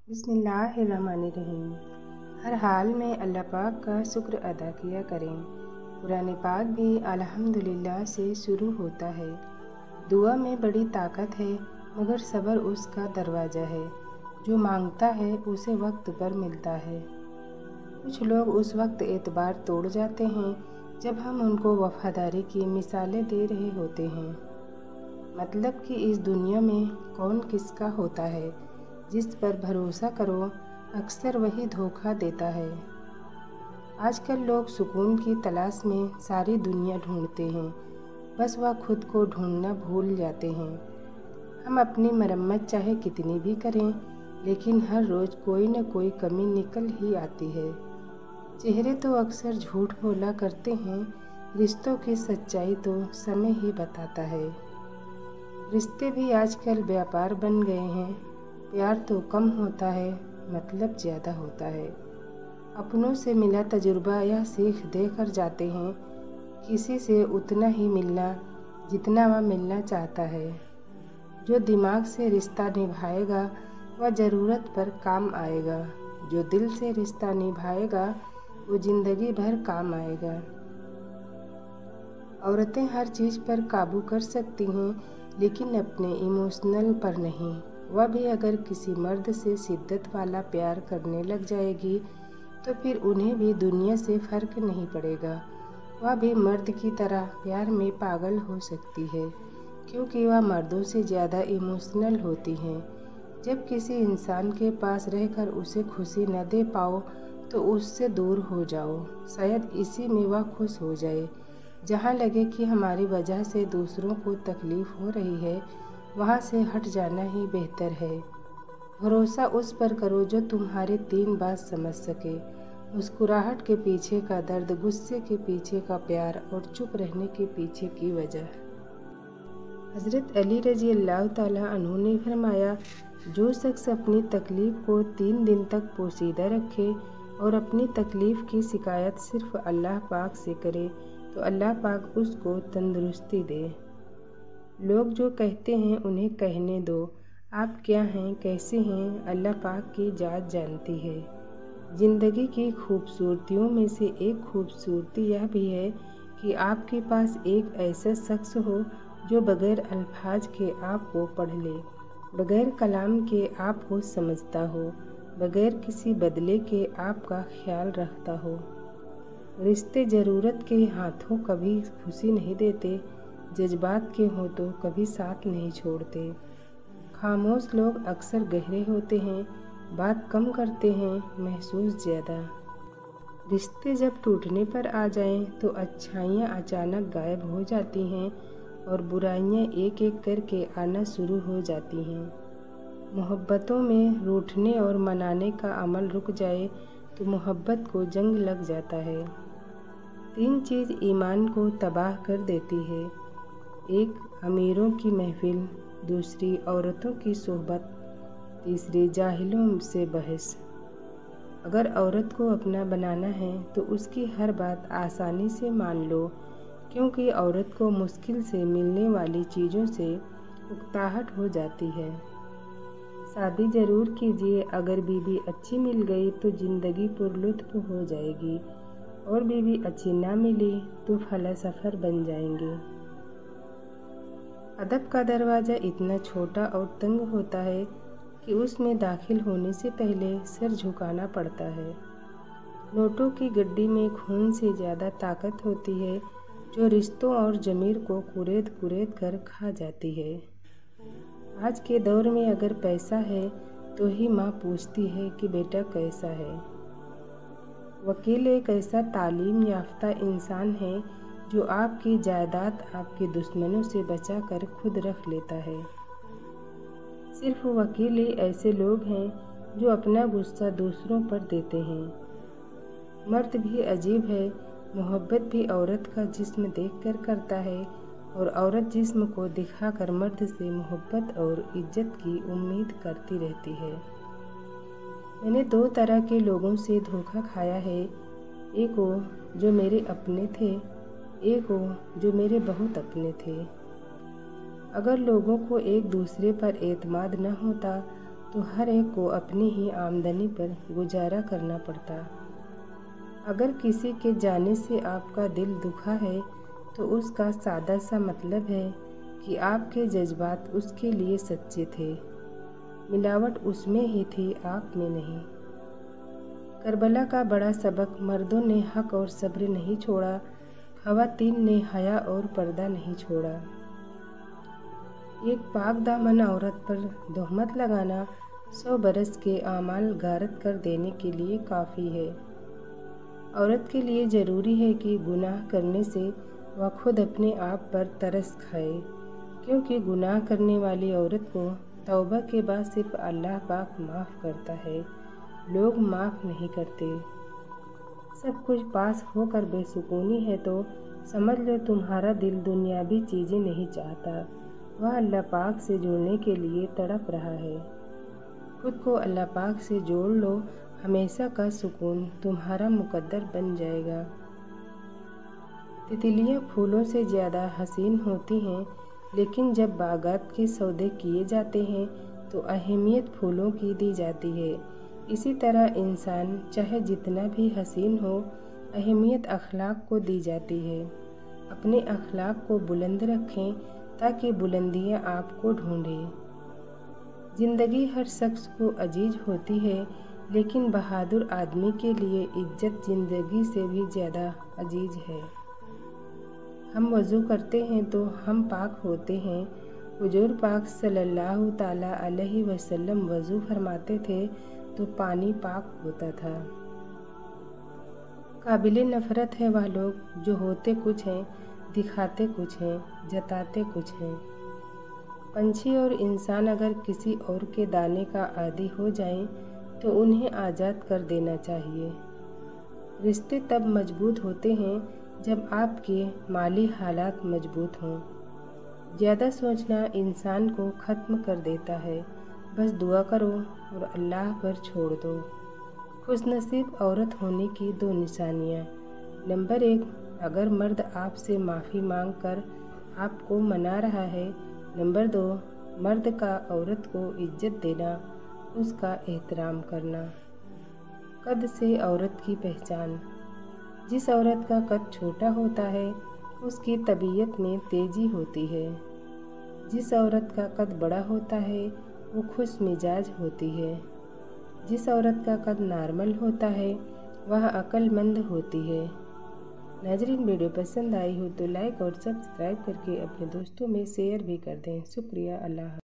बिस्मिल्लाहिर्रहमानिर्रहीम। हर हाल में अल्लाह पाक का शुक्र अदा किया करें। कुरान पाक भी अल्हम्दुलिल्लाह से शुरू होता है। दुआ में बड़ी ताकत है, मगर सब्र उसका दरवाज़ा है। जो मांगता है उसे वक्त पर मिलता है। कुछ लोग उस वक्त एतबार तोड़ जाते हैं जब हम उनको वफादारी की मिसालें दे रहे होते हैं। मतलब कि इस दुनिया में कौन किसका होता है। जिस पर भरोसा करो अक्सर वही धोखा देता है। आजकल लोग सुकून की तलाश में सारी दुनिया ढूंढते हैं, बस वह खुद को ढूंढना भूल जाते हैं। हम अपनी मरम्मत चाहे कितनी भी करें, लेकिन हर रोज़ कोई न कोई कमी निकल ही आती है। चेहरे तो अक्सर झूठ बोला करते हैं, रिश्तों की सच्चाई तो समय ही बताता है। रिश्ते भी आजकल व्यापार बन गए हैं। प्यार तो कम होता है, मतलब ज़्यादा होता है। अपनों से मिला तजुर्बा या सीख देकर जाते हैं। किसी से उतना ही मिलना जितना वह मिलना चाहता है। जो दिमाग से रिश्ता निभाएगा वह ज़रूरत पर काम आएगा। जो दिल से रिश्ता निभाएगा वो ज़िंदगी भर काम आएगा। औरतें हर चीज़ पर काबू कर सकती हैं, लेकिन अपने इमोशनल पर नहीं। वह भी अगर किसी मर्द से शिद्दत वाला प्यार करने लग जाएगी तो फिर उन्हें भी दुनिया से फ़र्क नहीं पड़ेगा। वह भी मर्द की तरह प्यार में पागल हो सकती है, क्योंकि वह मर्दों से ज़्यादा इमोशनल होती हैं। जब किसी इंसान के पास रहकर उसे खुशी न दे पाओ तो उससे दूर हो जाओ। शायद इसी में वह खुश हो जाए। जहाँ लगे कि हमारी वजह से दूसरों को तकलीफ़ हो रही है, वहाँ से हट जाना ही बेहतर है। भरोसा उस पर करो जो तुम्हारी 3 बात समझ सके। मुस्कुराहट के पीछे का दर्द, गुस्से के पीछे का प्यार और चुप रहने के पीछे की वजह। हज़रत अली रज़ी अल्लाह ताला अन्हु ने फरमाया, जो शख्स अपनी तकलीफ़ को 3 दिन तक पोशीदा रखे और अपनी तकलीफ़ की शिकायत सिर्फ़ अल्लाह पाक से करे तो अल्लाह पाक उसको तंदुरुस्ती दे। लोग जो कहते हैं उन्हें कहने दो। आप क्या हैं, कैसे हैं, अल्लाह पाक की ज़ात जानती है। ज़िंदगी की खूबसूरतियों में से एक खूबसूरती यह भी है कि आपके पास एक ऐसा शख्स हो जो बग़ैर अल्फाज के आपको पढ़ ले, बग़ैर कलाम के आपको समझता हो, बग़ैर किसी बदले के आपका ख्याल रखता हो। रिश्ते ज़रूरत के हाथों कभी खुशी नहीं देते, जज्बात के हों तो कभी साथ नहीं छोड़ते। खामोश लोग अक्सर गहरे होते हैं, बात कम करते हैं, महसूस ज़्यादा। रिश्ते जब टूटने पर आ जाएं तो अच्छाइयाँ अचानक गायब हो जाती हैं और बुराइयाँ एक एक करके आना शुरू हो जाती हैं। मोहब्बतों में रूठने और मनाने का अमल रुक जाए तो मोहब्बत को जंग लग जाता है। 3 चीज़ ईमान को तबाह कर देती है। एक, अमीरों की महफिल, दूसरी औरतों की सोहबत, तीसरी जाहिलों से बहस। अगर औरत को अपना बनाना है तो उसकी हर बात आसानी से मान लो, क्योंकि औरत को मुश्किल से मिलने वाली चीज़ों से उकताहट हो जाती है। शादी ज़रूर कीजिए, अगर बीवी अच्छी मिल गई तो ज़िंदगी पुरलुत्फ़ हो जाएगी, और बीवी अच्छी ना मिली तो फलासफ़र बन जाएंगे। अदब का दरवाज़ा इतना छोटा और तंग होता है कि उसमें दाखिल होने से पहले सिर झुकाना पड़ता है। नोटों की गड्डी में खून से ज़्यादा ताकत होती है, जो रिश्तों और ज़मीर को कुरेद कुरेद कर खा जाती है। आज के दौर में अगर पैसा है तो ही माँ पूछती है कि बेटा कैसा है। वकील एक ऐसा तालीम याफ्ता इंसान है जो आपकी जायदाद आपके दुश्मनों से बचा कर खुद रख लेता है। सिर्फ वकील ही ऐसे लोग हैं जो अपना गुस्सा दूसरों पर देते हैं। मर्द भी अजीब है, मोहब्बत भी औरत का जिस्म देखकर करता है और औरत जिस्म को दिखाकर मर्द से मोहब्बत और इज्जत की उम्मीद करती रहती है। मैंने 2 तरह के लोगों से धोखा खाया है। एक वो जो मेरे अपने थे, एक वो जो मेरे बहुत अपने थे। अगर लोगों को एक दूसरे पर एतमाद न होता तो हर एक को अपनी ही आमदनी पर गुजारा करना पड़ता। अगर किसी के जाने से आपका दिल दुखा है तो उसका सादा सा मतलब है कि आपके जज्बात उसके लिए सच्चे थे, मिलावट उसमें ही थी, आप में नहीं। करबला का बड़ा सबक, मर्दों ने हक और सब्र नहीं छोड़ा, ख़वातीन ने हया और पर्दा नहीं छोड़ा। एक पाक दामन औरत पर तोहमत लगाना 100 बरस के आमाल गारत कर देने के लिए काफ़ी है। औरत के लिए ज़रूरी है कि गुनाह करने से वह खुद अपने आप पर तरस खाए, क्योंकि गुनाह करने वाली औरत को तौबा के बाद सिर्फ अल्लाह पाक माफ़ करता है, लोग माफ़ नहीं करते। सब कुछ पास होकर बेसुकूनी है तो समझ लो तुम्हारा दिल दुनियावी चीज़ें नहीं चाहता, वह अल्लाह पाक से जुड़ने के लिए तड़प रहा है। खुद को अल्लाह पाक से जोड़ लो, हमेशा का सुकून तुम्हारा मुकद्दर बन जाएगा। तितलियाँ फूलों से ज़्यादा हसीन होती हैं, लेकिन जब बागात के सौदे किए जाते हैं तो अहमियत फूलों की दी जाती है। इसी तरह इंसान चाहे जितना भी हसीन हो, अहमियत अखलाक को दी जाती है। अपने अखलाक को बुलंद रखें ताकि बुलंदियाँ आपको ढूंढें। ज़िंदगी हर शख्स को अजीज होती है, लेकिन बहादुर आदमी के लिए इज्जत ज़िंदगी से भी ज़्यादा अजीज है। हम वज़ू करते हैं तो हम पाक होते हैं। हुजूर पाक सल्लल्लाहु ताला अलैहि वसल्लम वज़ू फरमाते थे तो पानी पाक होता था। काबिले नफ़रत है वह लोग जो होते कुछ हैं, दिखाते कुछ हैं, जताते कुछ हैं। पंछी और इंसान अगर किसी और के दाने का आदी हो जाएं तो उन्हें आज़ाद कर देना चाहिए। रिश्ते तब मजबूत होते हैं जब आपके माली हालात मजबूत हों। ज़्यादा सोचना इंसान को ख़त्म कर देता है। बस दुआ करो और अल्लाह पर छोड़ दो। खुशनसीब औरत होने की 2 निशानियाँ। नंबर 1, अगर मर्द आपसे माफ़ी मांग कर आपको मना रहा है। नंबर 2, मर्द का औरत को इज्जत देना, उसका एहतराम करना। कद से औरत की पहचान। जिस औरत का कद छोटा होता है उसकी तबीयत में तेज़ी होती है। जिस औरत का कद बड़ा होता है वो खुश मिजाज होती है। जिस औरत का कद नॉर्मल होता है वह अक्लमंद होती है। नाज़रीन, वीडियो पसंद आई हो तो लाइक और सब्सक्राइब करके अपने दोस्तों में शेयर भी कर दें। शुक्रिया। अल्लाह।